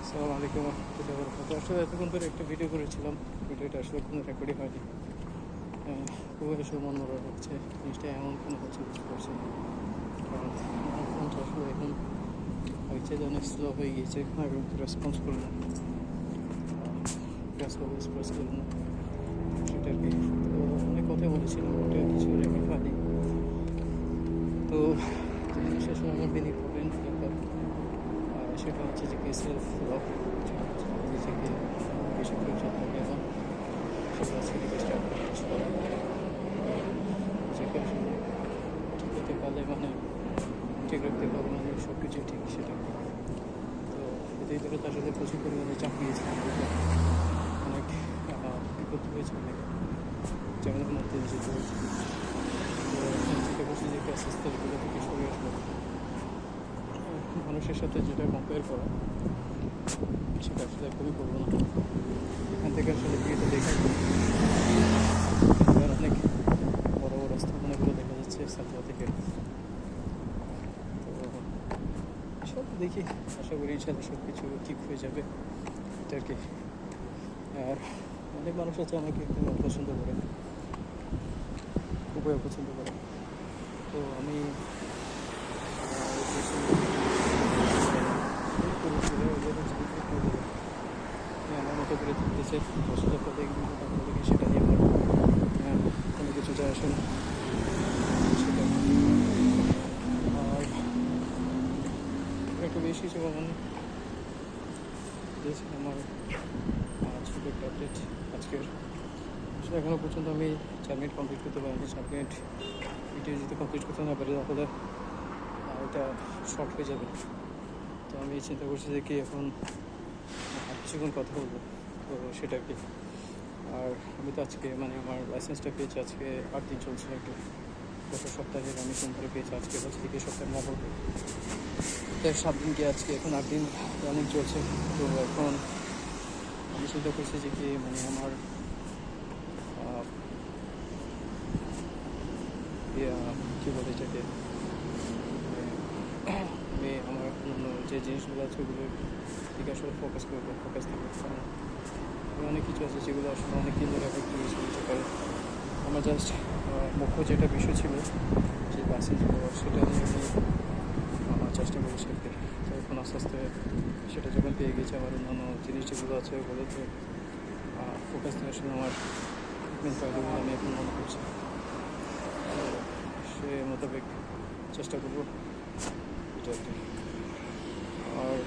আসসালামু আলাইকুম রহমতুল্লাহ বরকাতুহু। আসলে এতক্ষণ ধরে একটা ভিডিও করেছিলাম, ভিডিওটা আসলে কোনো রেকর্ডিং হয়নি। খুবই আসলে মন মরা হচ্ছে, জিনিসটা এমন কেন হচ্ছে বুঝতে পারছি না। কারণ আমার ফোনটা আসলে এখন হয়েছে যে অনেক স্লো হয়ে গিয়েছে, এবং রেসপন্স করে না, এক্সপ্রেস করে না, সেটা আর কি। তো অনেক কথা বলেছিলাম, ওটা কিছু রেকর্ড হয়নি। তো জিনিস আসলে আমার মেন ইম্পর্টেন্ট ব্যাপার, সেটা হচ্ছে যে কি সেলফ লভ, নিজেকে বেশি করে যত্ন নেওয়া, সেটা আজকে থেকে স্টার্ট করতে নিজেকে আসলে ঠিক হতে পারলে ঠিক রাখতে পারলে সব কিছু ঠিক, সেটা। তো এতেই ধরে তার সাথে প্রচুর পরিমাণে চাপ নিয়েছিলাম, অনেক বিপদ হয়েছে, অনেক চ্যানেলের মধ্যে যেতে হয়েছে। তো চিন্তা করছি যে আস্তে আস্তে এগুলো থেকে সরে আসবো। মানুষের সাথে যেটা কম্পেয়ার করা, সেটা আসলে একদমই করবো না। এখান থেকে আসলে ভিডিওটা দেখা অনেক বড় বড় স্থাপনাগুলো দেখা যাচ্ছে সাতরা থেকে। তো সব দেখি, আশা করি ইনশাল্লাহ সব কিছু ঠিক হয়ে যাবে, এটা আর কি। আর অনেক মানুষ আছে আমাকে একদম অপছন্দ করে, খুবই অপছন্দ করে। তো আমি আমার মতো করে থাকতেছে, পছন্দ করলে দেখি সেটা নিয়ে আমার কোনো কিছু যায় আসে না, সেটা। আর একটু বেশি কিছু যেমন আমার ছোটো একটা আপডেট আজকের। আসলে এখনও পর্যন্ত আমি 4 মিনিট কমপ্লিট করতে পারিনি। 4 মিনিট ভিডিও যদি কমপ্লিট করতে না পারি তাহলে এটা শর্ট হয়ে যাবে। তো আমি চিন্তা করছি যে কি এখন কিছুক্ষণ কথা বলবো, তো সেটা কি। আর আমি তো আজকে আমার লাইসেন্সটা পেয়েছি আজকে 8 দিন চলছে আর কি। গত সপ্তাহের আমি সোমবারে পেয়েছি, আজকে হচ্ছে থেকে সপ্তাহের মঙ্গল, তাই 7 দিন গিয়ে আজকে এখন 8 দিন রানিং চলছে। তো এখন আমি চিন্তা করছি যে কি আমার কী বলে এটাকে, আমি আমার অন্য যে জিনিসগুলো আছে ওগুলোর দিকে আসলে ফোকাস থাকবে। কারণ অনেক কিছু আছে যেগুলো আসলে অনেক দিন ধরে এফেক্ট হতে পারে। আমার জাস্ট মুখ্য যেটা বিষয় ছিল যে লাইসেন্সগুলো, সেটা নিয়ে আমি আমার চেষ্টা করেছি আর কি। তো এখন আস্তে আস্তে সেটা যখন পেয়ে গেছি, আমার অন্যান্য জিনিস যেগুলো আছে ওগুলোতে ফোকাস নিয়ে আসলে আমার মেন প্রায়োরিটি আমি এখন মনে করছি। সে মোতাবেক চেষ্টা করবো, এটা আর কি। আর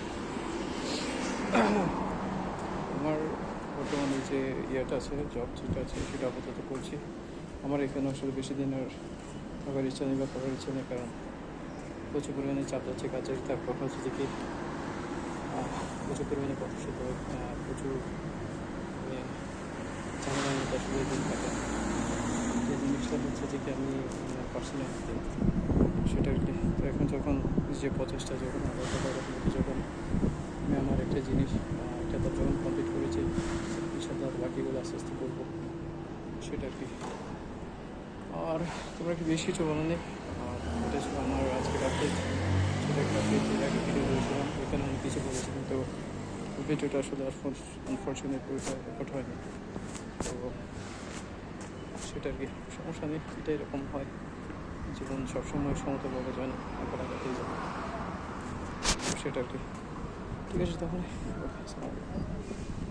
আমার বর্তমানে যে ইয়েটা আছে, জব যেটা আছে, সেটা আপাতত করছি। আমার এখানে আসলে বেশি দিনের থাকার ইচ্ছা নেই বা করার ইচ্ছা নেই, কারণ প্রচুর পরিমাণে চাপ যাচ্ছে কাজের। তারপর হচ্ছে দেখি প্রচুর পরিমাণে কথা শুনতে হয়, প্রচুর ঝামেলার মধ্যে আসলে দিন কাটে। যে জিনিসটা হচ্ছে যে কি আমি পারছি না, সেটা আর কি। তো এখন যখন যে প্রচেষ্টা, যখন যখন আমি আমার একটা জিনিস একটা তো যখন কমপ্লিট করেছি, ইনশাআল্লাহ বাকিগুলো আস্তে আস্তে করবো, সেটা আর কি। আর তোমরা একটু বেশি কিছু বলো নেই, এটা ছিল আমার আজকের আপডেট। সেটা একটা আপডেট এর আগে ভিডিও করেছিলাম, ওইখানে অনেক কিছু বলেছিলাম। তো ভিডিওটা আসলে আনফর্চুনেট ওইটা রেকর্ড হয়নি। তো সেটা আর কি, সমস্যা নেই, এটা এরকম হয়, জীবন সবসময় সমতলভাবে যায় না, আঁকাটাকাতেই যায়। সেটা আর কি। ঠিক আছে তাহলে, ওকে, আসসালামু আলাইকুম।